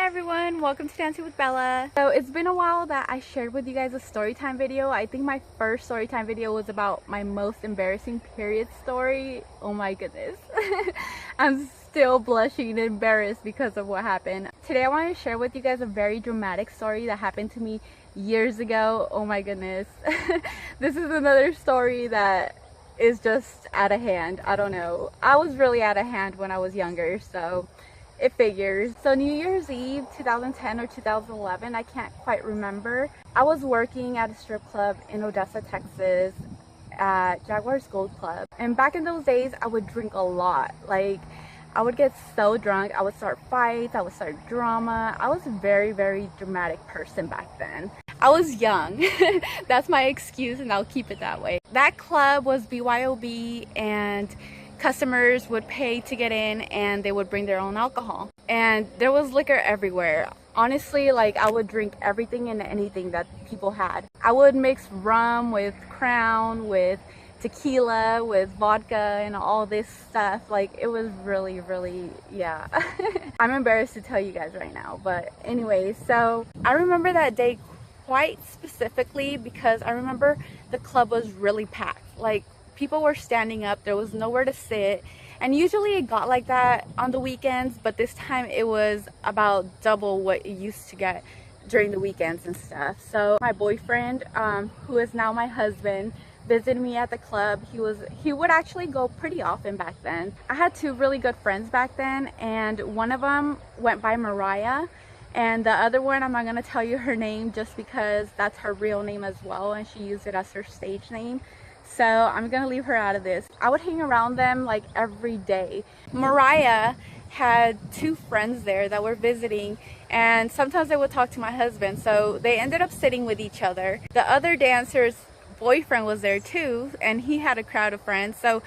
everyone, welcome to Dancing with Bella. So it's been a while that I shared with you guys a story time video. I think my first story time video was about my most embarrassing period story. Oh my goodness. I'm still blushing and embarrassed because of what happened. Today I want to share with you guys a very dramatic story that happened to me years ago. Oh my goodness. This is another story that is just out of hand. I don't know. I was really out of hand when I was younger, so it figures. So New Year's Eve 2010 or 2011, I can't quite remember. I was working at a strip club in Odessa, Texas at Jaguar's Gold Club. And back in those days, I would drink a lot. Like, I would get so drunk, I would start fights, I would start drama. I was a very, very dramatic person back then. I was young. That's my excuse and I'll keep it that way. That club was BYOB and customers would pay to get in and they would bring their own alcohol. And there was liquor everywhere. Honestly, like, I would drink everything and anything that people had. I would mix rum with Crown, with tequila, with vodka and all this stuff. Like, it was really, yeah. I'm embarrassed to tell you guys right now, but anyway, so I remember that day quite specifically because I remember the club was really packed. Like, people were standing up, there was nowhere to sit, and usually it got like that on the weekends, but this time it was about double what it used to get during the weekends and stuff. So my boyfriend, who is now my husband, visited me at the club. He would actually go pretty often back then. I had two really good friends back then, and one of them went by Mariah, and the other one, I'm not going to tell you her name just because that's her real name as well, and she used it as her stage name. So I'm going to leave her out of this. I would hang around them like every day. Mariah had two friends there that were visiting, and sometimes they would talk to my husband. So they ended up sitting with each other. The other dancer's boyfriend was there too, and he had a crowd of friends. So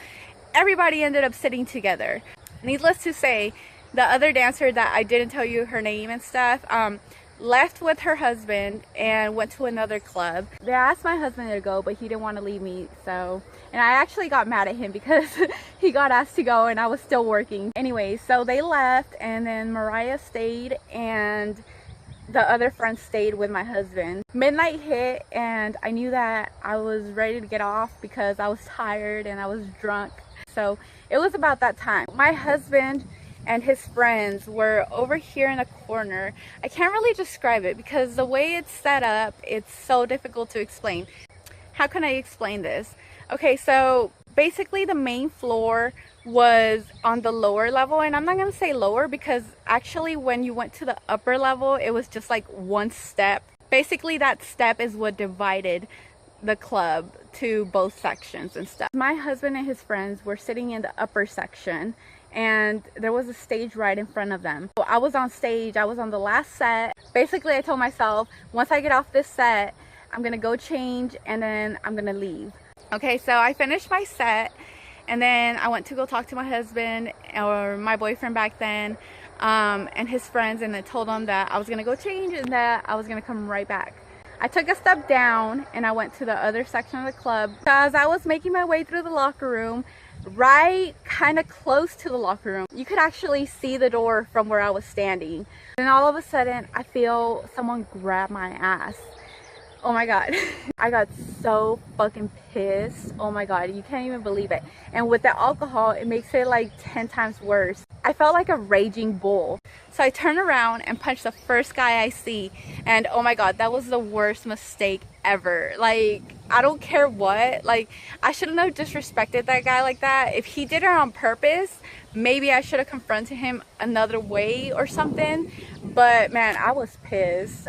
everybody ended up sitting together. Needless to say, the other dancer that I didn't tell you her name and stuff, left with her husband and went to another club. They asked my husband to go, but he didn't want to leave me. So, and I actually got mad at him because he got asked to go and I was still working. Anyway, so they left, and then Mariah stayed and the other friend stayed with my husband. Midnight hit and I knew that I was ready to get off because I was tired and I was drunk. So it was about that time. My husband and his friends were over here in a corner. I can't really describe it because the way it's set up, it's so difficult to explain. How can I explain this? Okay, so basically the main floor was on the lower level, and I'm not gonna say lower because actually when you went to the upper level, it was just like one step. Basically that step is what divided the club to both sections and stuff. My husband and his friends were sitting in the upper section, and there was a stage right in front of them. So I was on stage, I was on the last set. Basically I told myself, once I get off this set, I'm gonna go change and then I'm gonna leave. Okay, so I finished my set and then I went to go talk to my husband, or my boyfriend back then, and his friends, and I told them that I was gonna go change and that I was gonna come right back. I took a step down and I went to the other section of the club. As I was making my way through the locker room, right kind of close to the locker room, you could actually see the door from where I was standing, and all of a sudden I feel someone grab my ass. Oh my god. I got so fucking pissed. Oh my god, you can't even believe it. And with the alcohol, it makes it like 10 times worse. I felt like a raging bull. So I turn around and punch the first guy I see, and oh my god, that was the worst mistake ever. Like, I don't care what, like, I shouldn't have disrespected that guy like that. If he did it on purpose, maybe I should have confronted him another way or something, but man, I was pissed.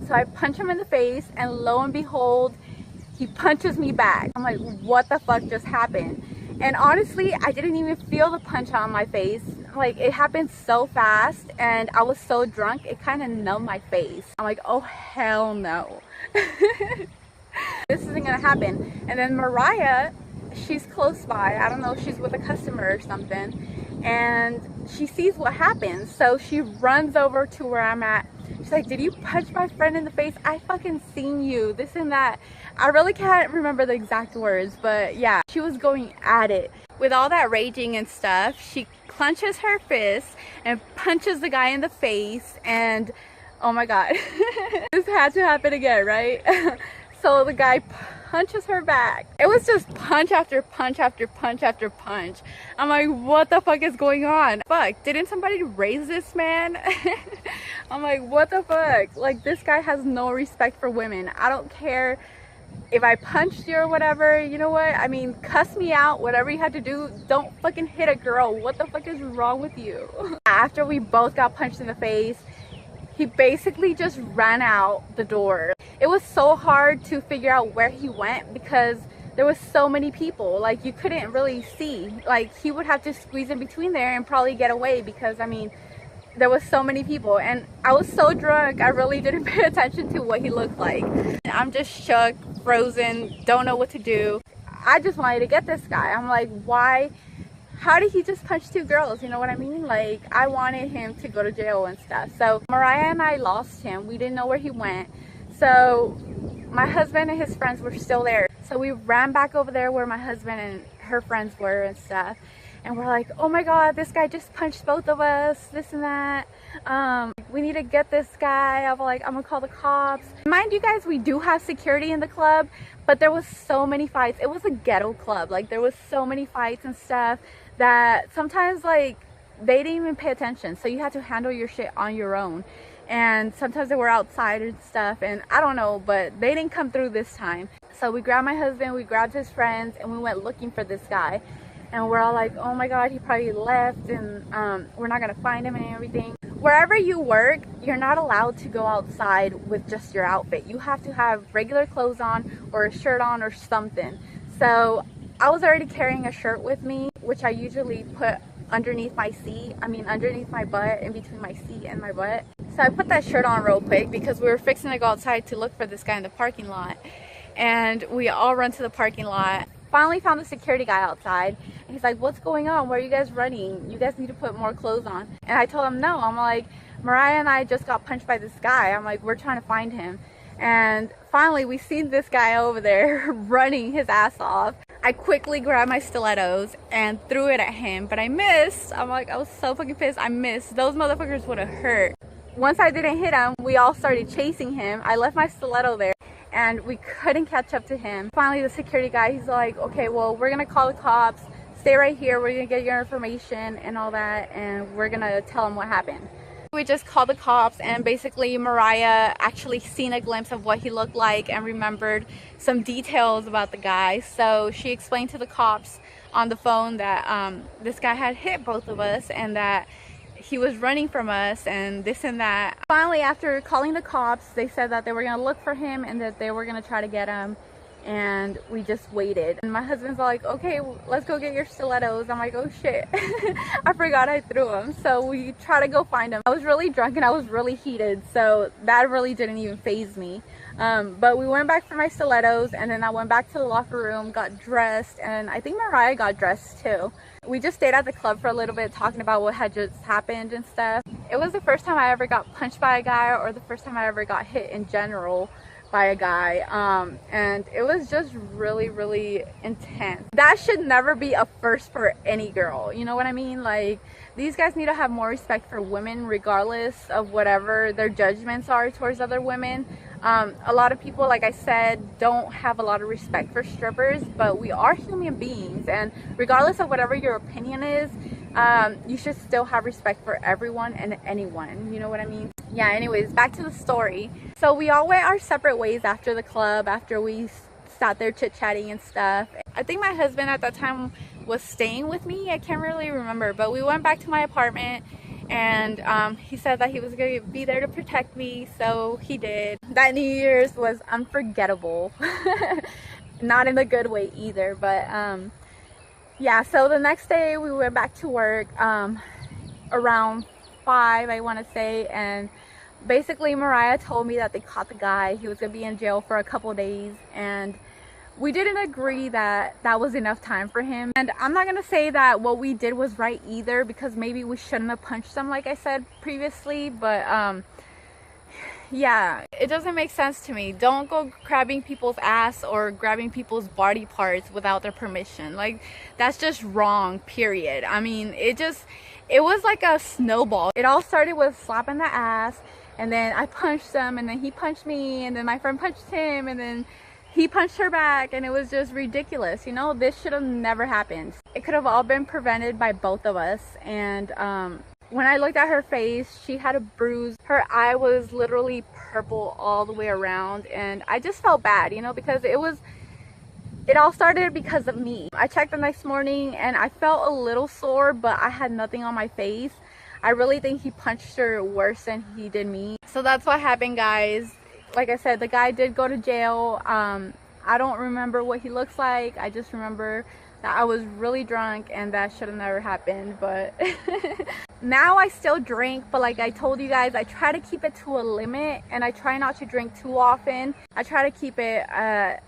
So I punch him in the face, and lo and behold, he punches me back. I'm like, what the fuck just happened? And honestly, I didn't even feel the punch on my face. Like, it happened so fast and I was so drunk, it kind of numbed my face. I'm like, oh hell no. This isn't gonna happen. And then Mariah, she's close by. I don't know if she's with a customer or something, and she sees what happens, so she runs over to where I'm at. She's like, did you punch my friend in the face? I fucking seen you, this and that. I really can't remember the exact words, but yeah, she was going at it. With all that raging and stuff, she clenches her fist and punches the guy in the face, and oh my god, this had to happen again, right? So the guy punches her back. It was just punch after punch after punch after punch. I'm like, what the fuck is going on? Fuck, didn't somebody raise this man? I'm like, what the fuck? Like, this guy has no respect for women. I don't care if I punched you or whatever. You know what? I mean, cuss me out, whatever you had to do. Don't fucking hit a girl. What the fuck is wrong with you? After we both got punched in the face, he basically just ran out the door. It was so hard to figure out where he went because there was so many people. Like, you couldn't really see. Like, he would have to squeeze in between there and probably get away because, I mean, there was so many people. And I was so drunk, I really didn't pay attention to what he looked like. I'm just shook, frozen, don't know what to do. I just wanted to get this guy. I'm like, why? How did he just punch two girls? You know what I mean? Like, I wanted him to go to jail and stuff. So Mariah and I lost him. We didn't know where he went. So my husband and his friends were still there. So we ran back over there where my husband and her friends were and stuff. And we're like, oh my god, this guy just punched both of us, this and that. We need to get this guy. I'm like, I'm gonna call the cops. Mind you guys, we do have security in the club, but there was so many fights. It was a ghetto club. Like, there was so many fights and stuff that sometimes, like, they didn't even pay attention. So you had to handle your shit on your own. And sometimes they were outside and stuff, and I don't know, but they didn't come through this time. So we grabbed my husband, we grabbed his friends, and we went looking for this guy. And we're all like, oh my god, he probably left, and we're not gonna find him and everything. Wherever you work, you're not allowed to go outside with just your outfit. You have to have regular clothes on or a shirt on or something. So I was already carrying a shirt with me, which I usually put underneath my seat. I mean, underneath my butt, in between my seat and my butt. So I put that shirt on real quick because we were fixing to go outside to look for this guy in the parking lot. And we all run to the parking lot. Finally found the security guy outside. And he's like, what's going on? Where are you guys running? You guys need to put more clothes on. And I told him no. I'm like, Mariah and I just got punched by this guy. I'm like, we're trying to find him. And finally we seen this guy over there running his ass off. I quickly grabbed my stilettos and threw it at him, but I missed. I'm like, I was so fucking pissed. I missed. Those motherfuckers would have hurt. Once I didn't hit him, we all started chasing him. I left my stiletto there and we couldn't catch up to him. Finally, the security guy, he's like, okay, well, we're gonna call the cops. Stay right here. We're gonna get your information and all that, and we're gonna tell them what happened. We just called the cops, and basically Mariah actually seen a glimpse of what he looked like and remembered some details about the guy. So she explained to the cops on the phone that this guy had hit both of us and that he was running from us and this and that. Finally, after calling the cops, they said that they were gonna look for him and that they were gonna try to get him. And we just waited, and my husband's like, okay, let's go get your stilettos. I'm like, oh shit, I forgot I threw them. So we try to go find him. I was really drunk and I was really heated, so that really didn't even faze me. But we went back for my stilettos, and then I went back to the locker room, got dressed, and I think Mariah got dressed too. We just stayed at the club for a little bit talking about what had just happened and stuff. It was the first time I ever got punched by a guy, or the first time I ever got hit in general by a guy, and it was just really intense. That should never be a first for any girl, you know what I mean? Like, these guys need to have more respect for women regardless of whatever their judgments are towards other women. A lot of people, like I said, don't have a lot of respect for strippers, but we are human beings, and regardless of whatever your opinion is, you should still have respect for everyone and anyone, you know what I mean? Yeah, anyways, back to the story. So we all went our separate ways after the club, after we sat there chit-chatting and stuff. I think my husband at that time was staying with me. I can't really remember, but we went back to my apartment, and he said that he was going to be there to protect me, so he did. That New Year's was unforgettable. Not in a good way either, but yeah, so the next day we went back to work around 5, I want to say, and basically Mariah told me that they caught the guy. He was going to be in jail for a couple days, and we didn't agree that that was enough time for him. And I'm not going to say that what we did was right either, because maybe we shouldn't have punched him like I said previously, but yeah, it doesn't make sense to me. Don't go grabbing people's ass or grabbing people's body parts without their permission. Like, that's just wrong, period. I mean, it was like a snowball. It all started with slapping the ass, and then I punched him, and then he punched me, and then my friend punched him, and then he punched her back, and it was just ridiculous. You know, this should have never happened. It could have all been prevented by both of us. And when I looked at her face, she had a bruise. Her eye was literally purple all the way around, and I just felt bad, you know, because it all started because of me. I checked the next morning and I felt a little sore, but I had nothing on my face. I really think he punched her worse than he did me. So that's what happened, guys. Like I said, the guy did go to jail. I don't remember what he looks like. I just remember that I was really drunk and that should have never happened. But now I still drink, but like I told you guys, I try to keep it to a limit, and I try not to drink too often. I try to keep it a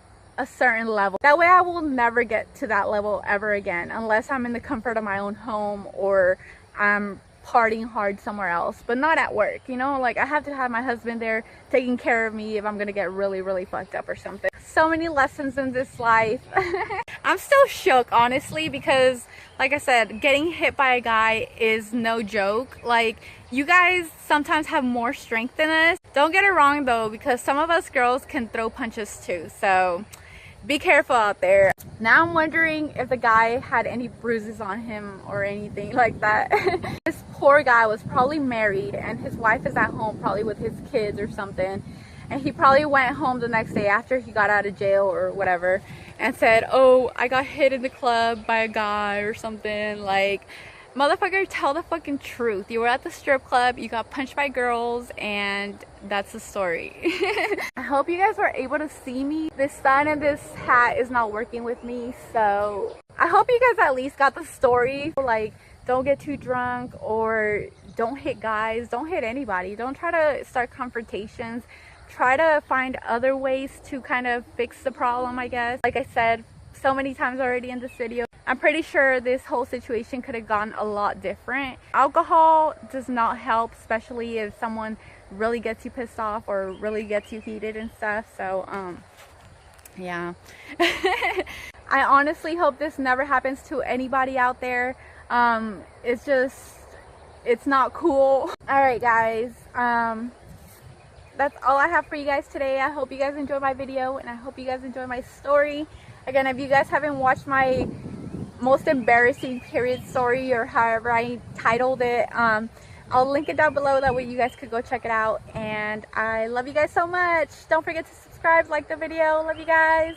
certain level. That way I will never get to that level ever again, unless I'm in the comfort of my own home or I'm partying hard somewhere else, but not at work. You know, like I have to have my husband there taking care of me if I'm gonna get really fucked up or something. So many lessons in this life. I'm still shook, honestly, because like I said, getting hit by a guy is no joke. Like, you guys sometimes have more strength than us. Don't get it wrong though, because some of us girls can throw punches too, so be careful out there. Now I'm wondering if the guy had any bruises on him or anything like that. This poor guy was probably married and his wife is at home probably with his kids or something, and he probably went home the next day after he got out of jail or whatever and said, oh, I got hit in the club by a guy or something. Like, motherfucker, tell the fucking truth. You were at the strip club, you got punched by girls, and that's the story. I hope you guys were able to see me. This sun and this hat is not working with me, so I hope you guys at least got the story. Like, don't get too drunk, or don't hit guys, don't hit anybody. Don't try to start confrontations. Try to find other ways to kind of fix the problem, I guess. Like I said so many times already in this video, I'm pretty sure this whole situation could have gone a lot different. Alcohol does not help, especially if someone really gets you pissed off or really gets you heated and stuff. So yeah. I honestly hope this never happens to anybody out there. It's not cool. All right, guys, that's all I have for you guys today. I hope you guys enjoyed my video, and I hope you guys enjoyed my story. Again, if you guys haven't watched my most embarrassing period story, or however I titled it, I'll link it down below. That way you guys could go check it out. And I love you guys so much. Don't forget to subscribe, like the video. Love you guys.